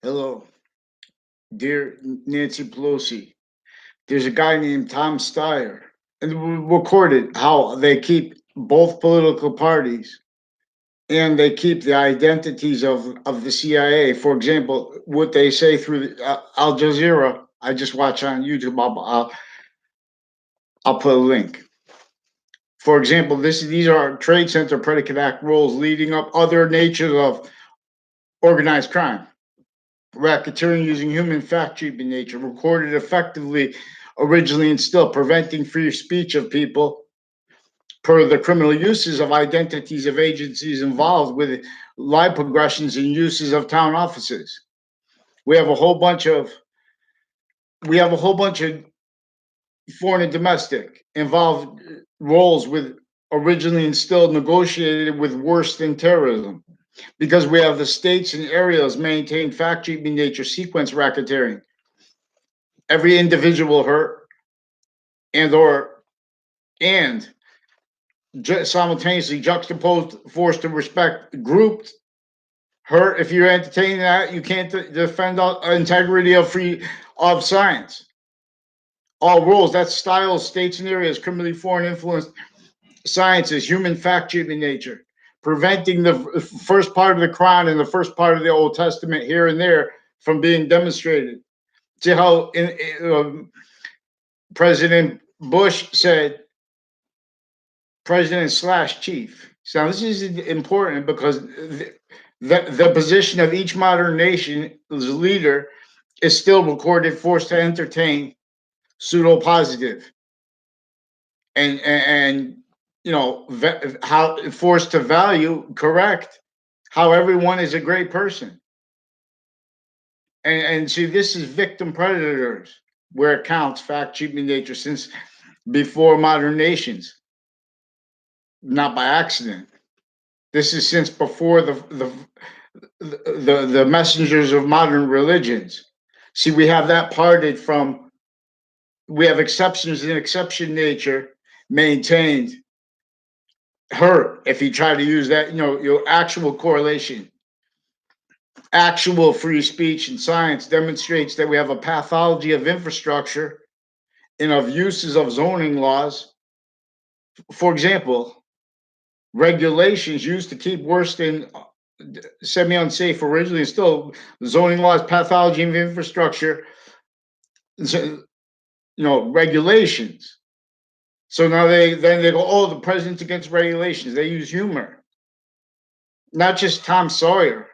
Hello, dear Nancy Pelosi. There's a guy named Tom Steyer, and we recorded how they keep both political parties and they keep the identities of the CIA. For example, what they say through Al Jazeera. I just watch on YouTube. I'll put a link. For example, these are Trade Center Predicate Act rules leading up other natures of organized crime. Racketeering using human fact treatment nature, recorded effectively, originally and still, preventing free speech of people per the criminal uses of identities of agencies involved with lie progressions and uses of town offices. We have a whole bunch of we have a whole bunch of foreign and domestic involved roles with originally and still negotiated with worse than terrorism because we have the states and areas maintain fact treatment nature sequence racketeering every individual hurt and or and simultaneously juxtaposed forced to respect grouped hurt. If you're entertaining that, you can't defend integrity of science. All rules, that's styles, states and areas, criminally foreign influenced sciences, human fact treatment nature, preventing the first part of the Quran and the first part of the Old Testament here and there from being demonstrated. See how President Bush said president slash chief. So this is important because the position of each modern nation's leader is still recorded forced to entertain pseudo positive and how forced to value correct how everyone is a great person and see this is victim predators where it counts fact treatment nature since before modern nations, not by accident. This is since before the messengers of modern religions. See, we have that parted from. We have exceptions in exception nature maintained. Hurt if you try to use that, your actual correlation. Actual free speech in science demonstrates that we have a pathology of infrastructure and of uses of zoning laws. For example, regulations used to keep worse than semi-unsafe originally, still zoning laws, pathology of infrastructure, regulations. So now they go, oh, the president's against regulations. They use humor, not just Tom Sawyer.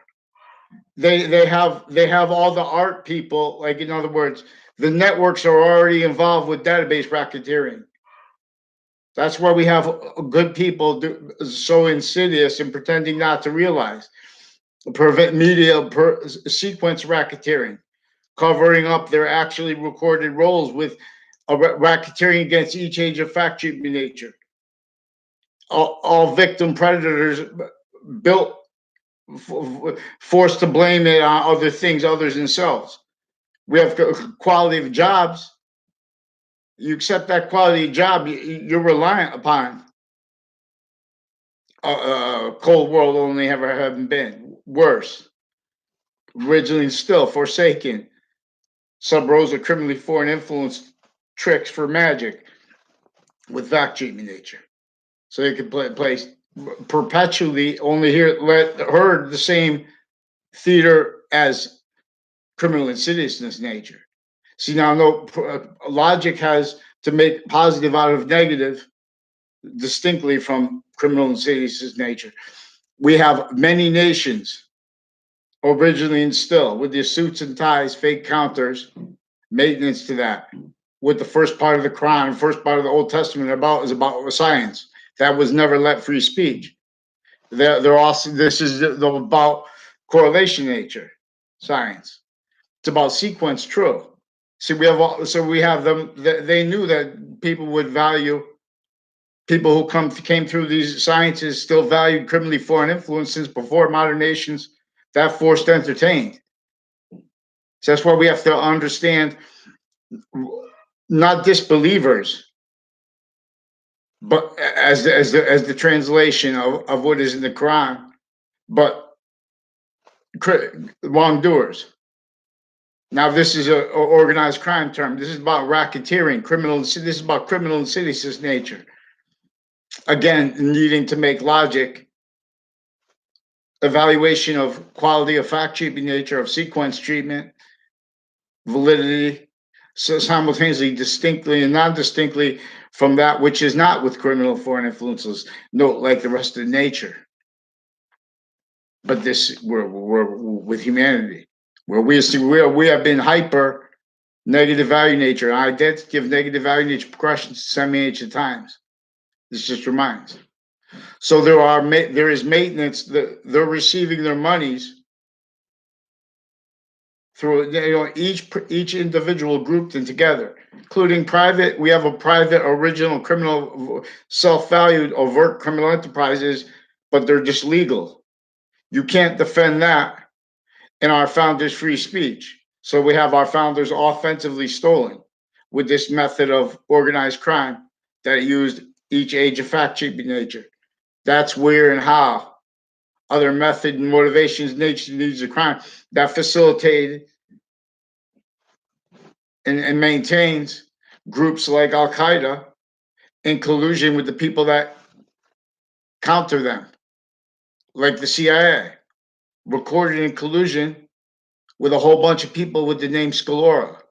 They have all the art people, like in other words, the networks are already involved with database racketeering. That's why we have good people so insidious and pretending not to realize. Prevent media sequence racketeering, covering up their actually recorded roles with racketeering against each age of fact treatment nature. All victim predators built, forced to blame it on other things other than themselves. We have quality of jobs. You accept that quality of job, you're reliant upon. Cold world only ever haven't been worse. Originally still forsaken. Sub rows of criminally foreign influence tricks for magic with fact treatment nature. So they could play perpetually only heard the same theater as criminal insidiousness nature. See now, no logic has to make positive out of negative distinctly from criminal insidiousness nature. We have many nations originally and still with their suits and ties, fake counters, maintenance to that. What the first part of the Quran, first part of the Old Testament is about science. That was never let free speech. They're also this is about correlation nature, science. It's about sequence true. We have them. They knew that people would value people who came through these sciences still valued criminally foreign influences before modern nations that forced entertained. So that's why we have to understand not disbelievers, but as the translation of what is in the Quran, but wrongdoers. Now, this is a organized crime term. This is about racketeering, criminal. This is about criminal and seditious nature. Again, needing to make logic, evaluation of quality of fact treatment, nature of sequence treatment, validity, so simultaneously, distinctly and non-distinctly from that which is not with criminal foreign influences. Note, like the rest of nature. But this, we're with humanity, where we have been hyper negative value nature. Identity of negative value nature progression semi-ancient times. This just reminds. So there is maintenance. They're receiving their monies through each individual grouped and together, including private. We have a private original criminal self-valued overt criminal enterprises, but they're just legal. You can't defend that in our founders' free speech. So we have our founders offensively stolen with this method of organized crime that used each age of fact treatment nature. That's where and how other method and motivations, nature needs of crime that facilitated and maintains groups like Al Qaeda in collusion with the people that counter them, like the CIA, recorded in collusion with a whole bunch of people with the name Scalora,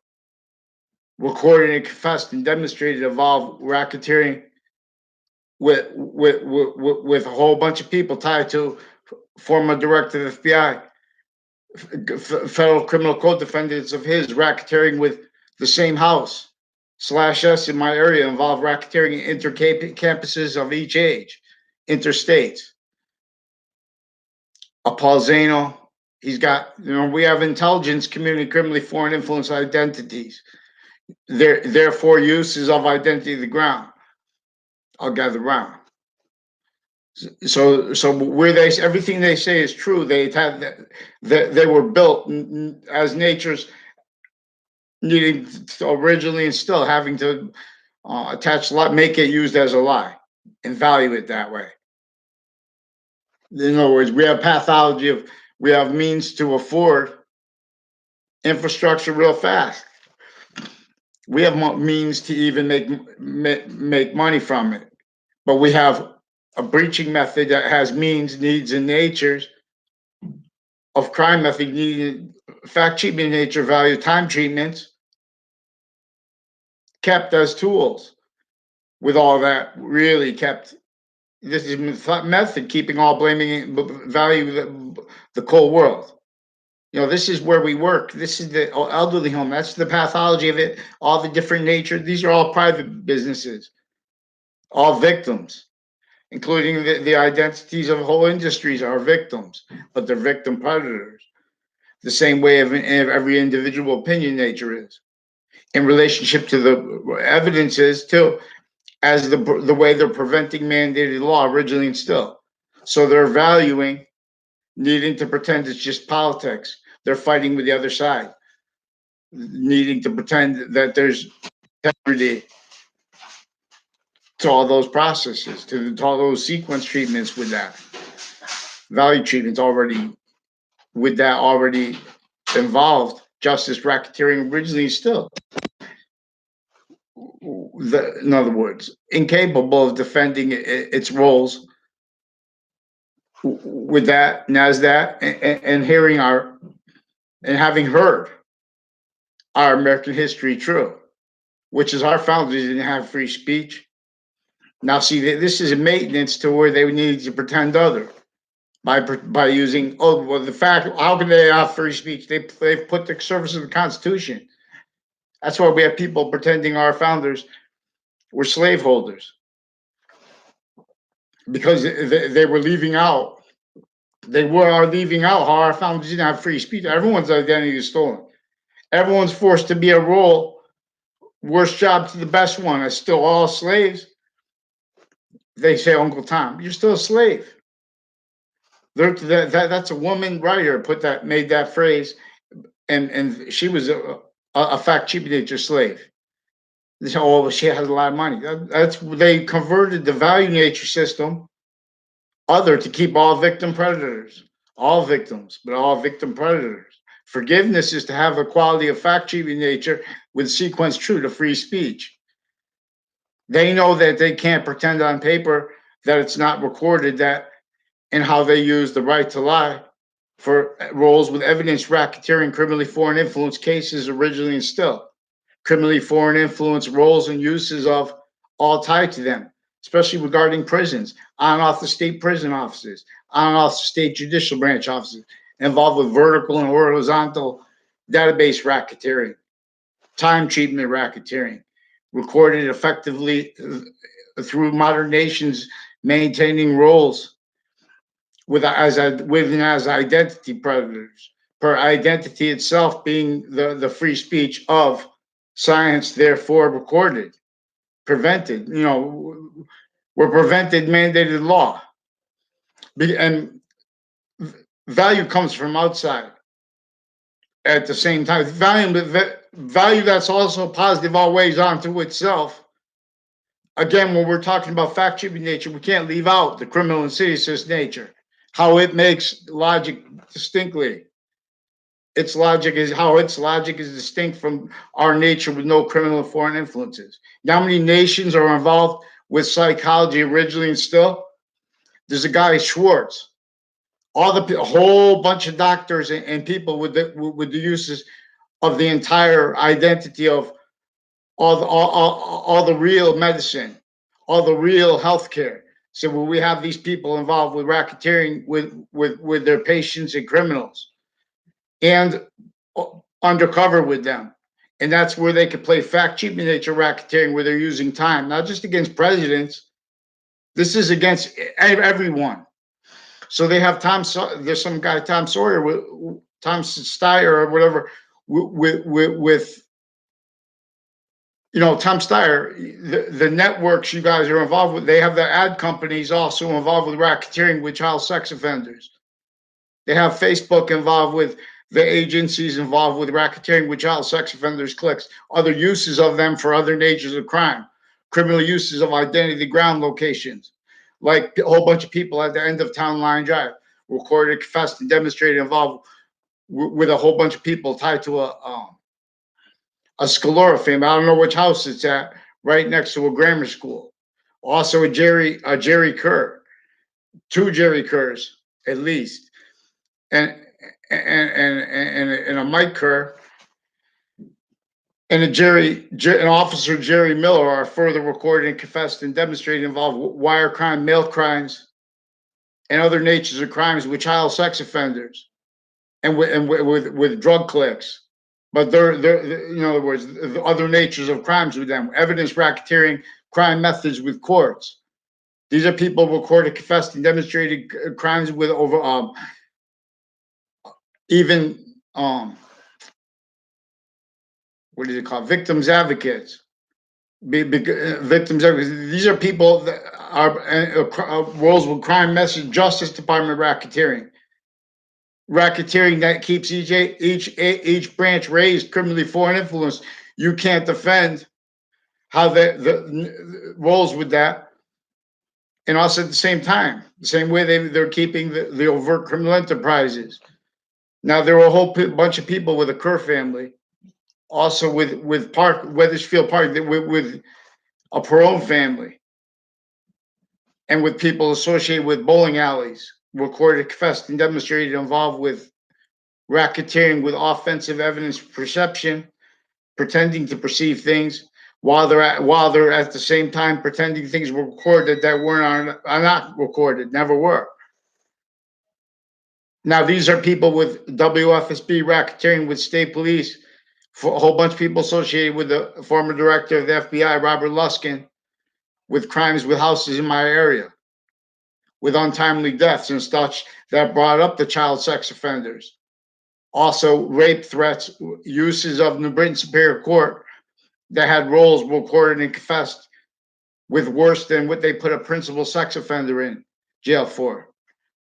recorded and confessed and demonstrated evolved racketeering with a whole bunch of people tied to former director of the FBI, federal criminal code defendants of his, racketeering with the same house /S in my area, involved racketeering in intercampuses of each age, interstates. Paul Zano, he's got, we have intelligence community criminally foreign influence identities. Therefore, uses of identity of the ground. I'll gather round. So where everything they say is true. They were built as nature's needing to originally and still having to attach, make it used as a lie and value it that way. In other words, we have pathology of, we have means to afford infrastructure real fast. We have means to even make money from it, but we have a breaching method that has means, needs, and natures of crime method needed fact treatment nature value time treatments kept as tools with all that really kept. This is method keeping all blaming value the cold world. This is where we work. This is the elderly home. That's the pathology of it. All the different nature. These are all private businesses, all victims, including the identities of whole industries are victims, but they're victim predators. The same way of every individual opinion nature is in relationship to the evidences too, as the way they're preventing mandated law originally and still. So they're valuing needing to pretend it's just politics. They're fighting with the other side, needing to pretend that there's integrity to all those processes, to all those sequence treatments with that. Value treatments already, with that already involved, justice racketeering originally still. In other words, incapable of defending its roles with that, NASDAQ, and hearing and having heard our American history true, which is our founders didn't have free speech. Now, see, this is a maintenance to where they need to pretend other by using, the fact, how can they have free speech? They've put the service of the Constitution. That's why we have people pretending our founders were slaveholders, because they were leaving out. They are leaving out how our founders didn't have free speech. Everyone's identity is stolen. Everyone's forced to be a role, worst job to the best one. It's still all slaves. They say, Uncle Tom, you're still a slave. That's a woman writer made that phrase, and she was a fact cheap slave. They say, oh, she has a lot of money. They converted the value nature system to keep all victim predators, all victims, but all victim predators Forgiveness is to have a quality of fact-cheating nature with sequence true to free speech. They know that they can't pretend on paper that it's not recorded, that and how they use the right to lie for roles with evidence, racketeering, criminally foreign influence cases originally and still. Criminally foreign influence roles and uses of all tied to them, especially regarding prisons, on and off the state prison offices, on and off the state judicial branch offices, involved with vertical and horizontal database racketeering, time treatment racketeering, recorded effectively through modern nations maintaining roles with as identity predators, per identity itself being the free speech of science, therefore recorded, prevented. We're prevented mandated law, and value comes from outside. At the same time, value that's also positive always onto itself. Again, when we're talking about fact-cheating nature, we can't leave out the criminal insidious nature, how it makes logic distinctly. Its logic is distinct from our nature with no criminal foreign influences. How many nations are involved with psychology originally and still? There's a guy, Schwartz. A whole bunch of doctors and people with the uses of the entire identity of all the real medicine, all the real healthcare. So when we have these people involved with racketeering with their patients and criminals, and undercover with them, and that's where they could play fact-cheating nature racketeering, where they're using time, not just against presidents. This is against everyone. So they have there's some guy, Tom Steyer or whatever, with Tom Steyer, the networks you guys are involved with, they have the ad companies also involved with racketeering with child sex offenders. They have Facebook involved with the agencies involved with racketeering with child sex offenders, clicks, other uses of them for other natures of crime, criminal uses of identity ground locations, like a whole bunch of people at the end of Town Line Drive, recorded, confessed, and demonstrated involved with a whole bunch of people tied to a Scalora family. I don't know which house it's at, right next to a grammar school. Also a Jerry Kerr, two Jerry Kerrs at least, and a Mike Kerr, and an officer Jerry Miller are further recorded and confessed and demonstrated involved wire crime, mail crimes, and other natures of crimes with child sex offenders, and with drug clicks. But they're in other words, the other natures of crimes with them, evidence racketeering, crime methods with courts. These are people recorded, confessed, and demonstrated crimes with over even what is it called? Victims advocates. Victims advocates. These are people that are roles with crime message, Justice Department racketeering. Racketeering that keeps each branch raised, criminally foreign influence. You can't defend how the rolls with that, and also at the same time, the same way they're keeping the overt criminal enterprises. Now there were a whole bunch of people with the Kerr family, also with Weathersfield Park, with a Perone family, and with people associated with bowling alleys, recorded, confessed, and demonstrated involved with racketeering with offensive evidence perception, pretending to perceive things while they're at the same time pretending things were recorded that are not recorded, never were. Now these are people with WFSB racketeering with state police, for a whole bunch of people associated with the former director of the FBI, Robert Luskin, with crimes with houses in my area, with untimely deaths and such that brought up the child sex offenders. Also, rape threats, uses of New Britain Superior Court that had roles recorded and confessed with worse than what they put a principal sex offender in jail for.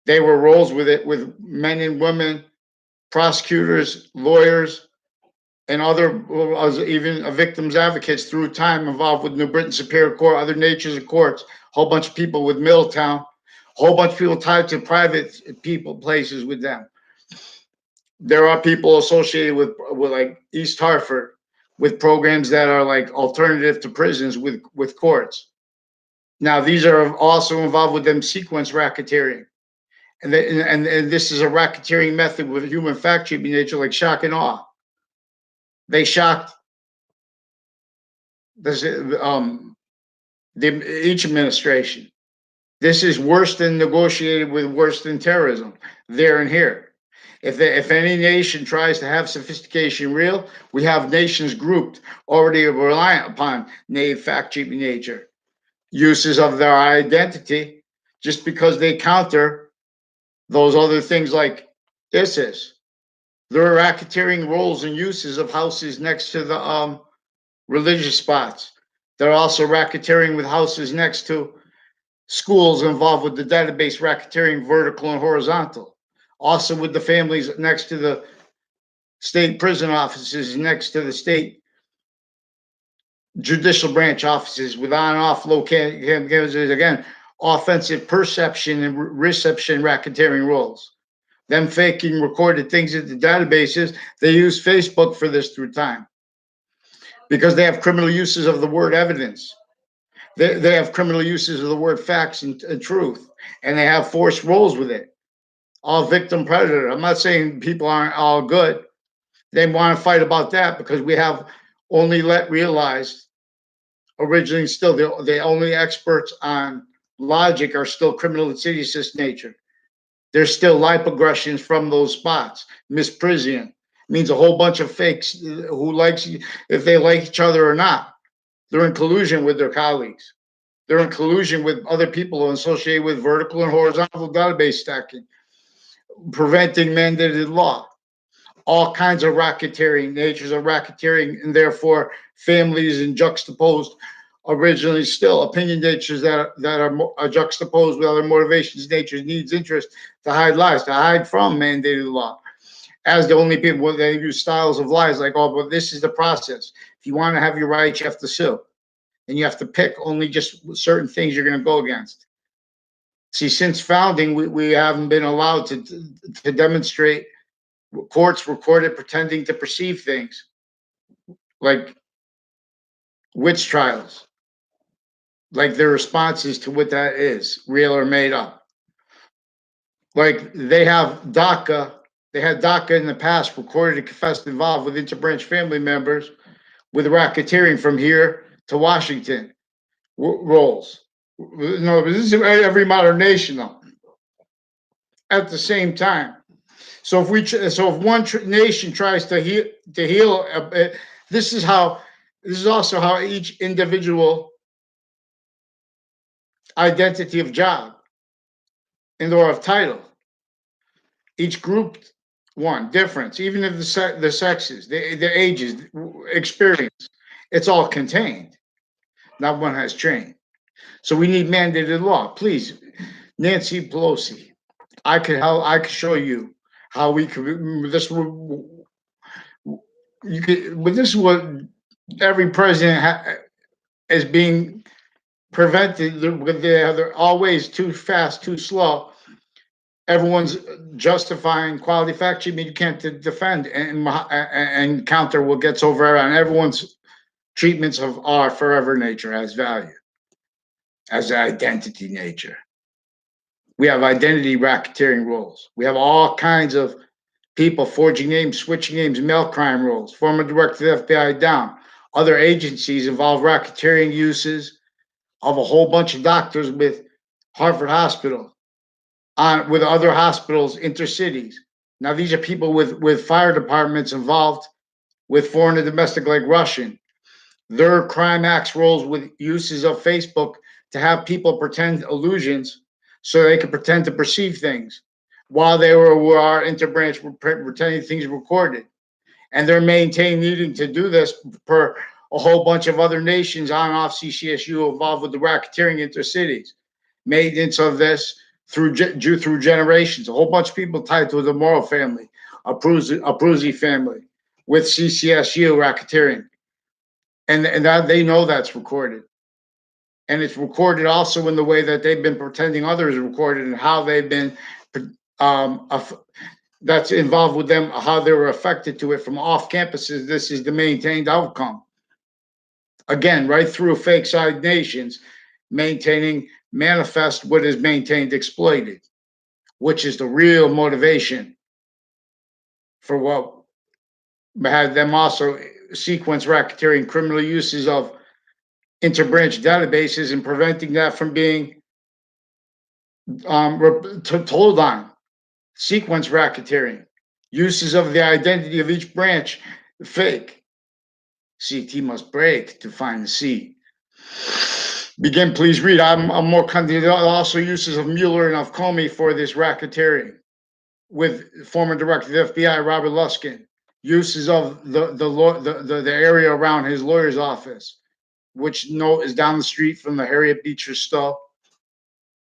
They were roles with men and women, prosecutors, lawyers, and other, even victims advocates through time involved with New Britain Superior Court, other natures of courts, a whole bunch of people with Middletown, a whole bunch of people tied to private people, places with them. There are people associated with like East Hartford with programs that are like alternative to prisons with courts. Now these are also involved with them sequence racketeering. And this is a racketeering method with human fact treatment nature, like shock and awe. They shocked this, each administration. This is worse than negotiated with, worse than terrorism there and here. If any nation tries to have sophistication real, we have nations grouped already reliant upon native fact treatment nature, uses of their identity, just because they counter those other things like ISIS. There are racketeering roles and uses of houses next to the religious spots. They're also racketeering with houses next to schools involved with the database racketeering, vertical and horizontal. Also with the families next to the state prison offices, next to the state judicial branch offices, with on and off locations, again, offensive perception and reception racketeering roles. Them faking recorded things in the databases, they use Facebook for this through time because they have criminal uses of the word evidence. They have criminal uses of the word facts and truth, and they have forced roles with it. All victim predator. I'm not saying people aren't all good. They want to fight about that because we have only let realized originally still the only experts on logic are still criminal insidious nature. There's still lipoaggressions from those spots. Misprision means a whole bunch of fakes who likes, if they like each other or not. They're in collusion with their colleagues. They're in collusion with other people associated with vertical and horizontal database stacking, preventing mandated law. All kinds of racketeering, natures of racketeering, and therefore families and juxtaposed originally still opinion natures that are juxtaposed with other motivations, natures, needs, interests to hide lies, to hide from mandated law. As the only people they use styles of lies like, oh, but this is the process. If you want to have your rights, you have to sue. And you have to pick only just certain things you're going to go against. See, since founding, we haven't been allowed to demonstrate courts recorded pretending to perceive things like witch trials, like their responses to what that is, real or made up. Like they have DACA, they had DACA in the past recorded and confessed involved with interbranch family members with racketeering from here to Washington roles. No, this is every modern nation though. At the same time, so if one nation tries to heal, this is how. This is also how each individual identity of job and or of title, each group one difference, even if the sexes, the ages, experience, it's all contained. Not one has trained. So we need mandated law. Please, Nancy Pelosi, I could show you how we could this. You could, but this is what every president is being prevented. They're always too fast, too slow. Everyone's justifying quality fact treatment. You can't defend and counter what gets over on everyone's treatments of our forever nature as value, as identity nature. We have identity racketeering rules. We have all kinds of people forging names, switching names, mail crime rules, former director of the FBI down. Other agencies involve racketeering uses of a whole bunch of doctors with Harvard Hospital, with other hospitals, intercities. Now, these are people with fire departments involved with foreign and domestic, like Russian. Their crime acts roles with uses of Facebook to have people pretend illusions so they can pretend to perceive things while they were our interbranch pretending things recorded. And they're maintaining needing to do this per a whole bunch of other nations on and off CCSU involved with the racketeering intercities. Maintenance of this through generations. A whole bunch of people tied to the Morrow family, a Pruzzi family with CCSU racketeering. And that they know that's recorded. And it's recorded also in the way that they've been pretending others are recorded and how they've been that's involved with them, how they were affected to it from off campuses. This is the maintained outcome. Again, right through fake side nations, maintaining manifest what is maintained exploited, which is the real motivation for what had them also sequence racketeering criminal uses of interbranch databases and preventing that from being told on. Sequence racketeering, uses of the identity of each branch, fake. CT must break to find the C. Begin, please read. I'm more confident. Also, uses of Mueller and of Comey for this racketeering with former director of the FBI, Robert Luskin. Uses of the area around his lawyer's office, which is down the street from the Harriet Beecher Stowe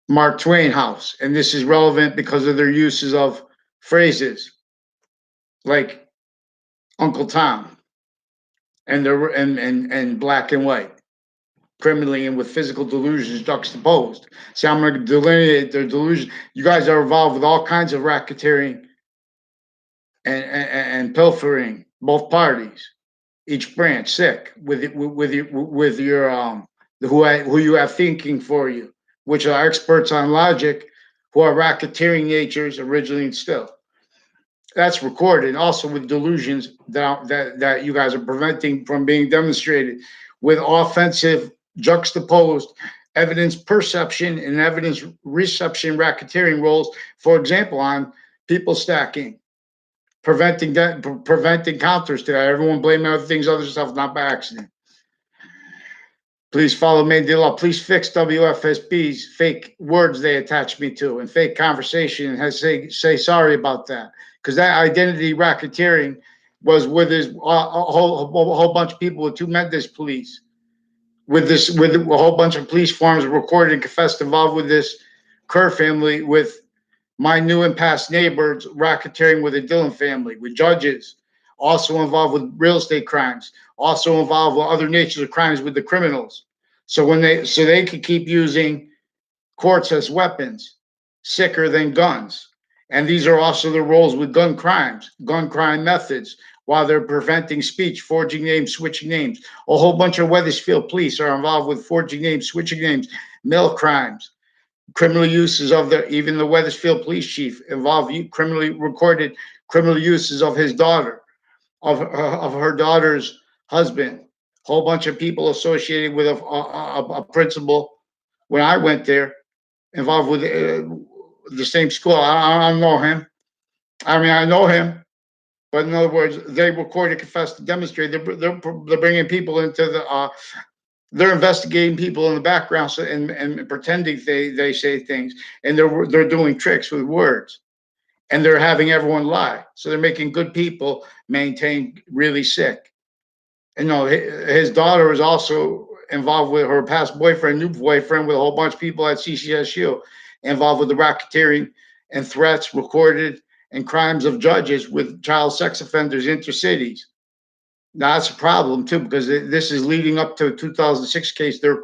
Mark Twain house. And this is relevant because of their uses of phrases like Uncle Tom and black and white, criminally and with physical delusions juxtaposed. See, I'm going to delineate their delusion. You guys are involved with all kinds of racketeering and pilfering, both parties, each branch sick with your who you have thinking for you, which are experts on logic, who are racketeering natures originally and still. That's recorded also with delusions that you guys are preventing from being demonstrated with offensive juxtaposed evidence perception and evidence reception racketeering roles, for example, on people stacking, preventing counters to that. Everyone blaming other things, other stuff, not by accident. Please follow mandate law. Please fix WFSB's fake words they attach me to and fake conversation and say sorry about that. Because that identity racketeering was with his a whole bunch of people with two Mendes police, with a whole bunch of police forms recorded and confessed involved with this Kerr family, with my new and past neighbors racketeering with the Dillon family, with judges also involved with real estate crimes, also involved with other natures of crimes with the criminals. So they could keep using courts as weapons, sicker than guns. And these are also the roles with gun crimes, gun crime methods, while they're preventing speech, forging names, switching names. A whole bunch of Wethersfield police are involved with forging names, switching names, mail crimes, criminal uses of even the Wethersfield police chief involved criminally recorded criminal uses of his daughter, of her daughter's husband. A whole bunch of people associated with a principal when I went there, involved with the same school. I don't know him. I mean, I know him, but in other words, they recorded, confessed, and demonstrated. They're bringing people into the. They're investigating people in the background and pretending they say things, and they're doing tricks with words, and they're having everyone lie. So they're making good people maintain really sick. And his daughter was also involved with her past boyfriend, new boyfriend, with a whole bunch of people at CCSU, involved with the racketeering and threats recorded and crimes of judges with child sex offenders intercities. Now that's a problem too, because this is leading up to a 2006 case. There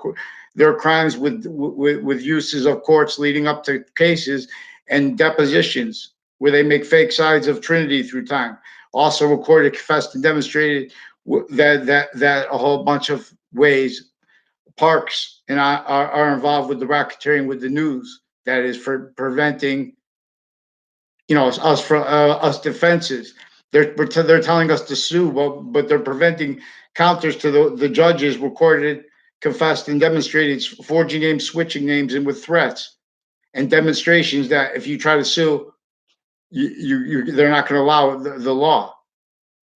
are crimes with uses of courts leading up to cases and depositions where they make fake sides of Trinity through time. Also recorded, confessed, and demonstrated that a whole bunch of ways parks and are involved with the racketeering with the news that is for preventing us defenses. They're telling us to sue, but they're preventing counters to the judges recorded, confessed, and demonstrated forging names, switching names, and with threats and demonstrations that if you try to sue, they're not going to allow the law.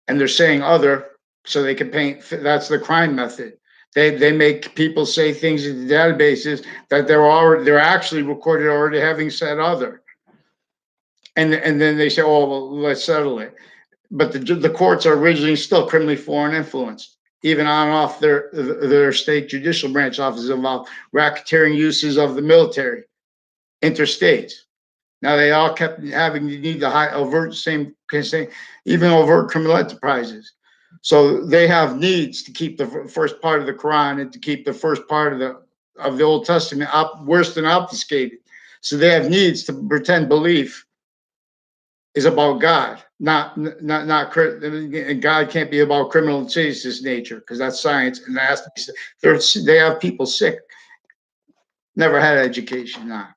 And they're saying other so they can paint. That's the crime method. They make people say things in the databases that they're actually recorded already having said other. And then they say, oh, well, let's settle it. But the courts are originally still criminally foreign influenced, even on and off their state judicial branch offices involved racketeering uses of the military, interstates. Now they all kept having the need to overt same even overt criminal enterprises. So they have needs to keep the first part of the Quran and to keep the first part of the Old Testament worse than obfuscated. So they have needs to pretend belief is about God, not God can't be about criminal justice nature because that's science and that has to be. They have people sick, never had education. Nah,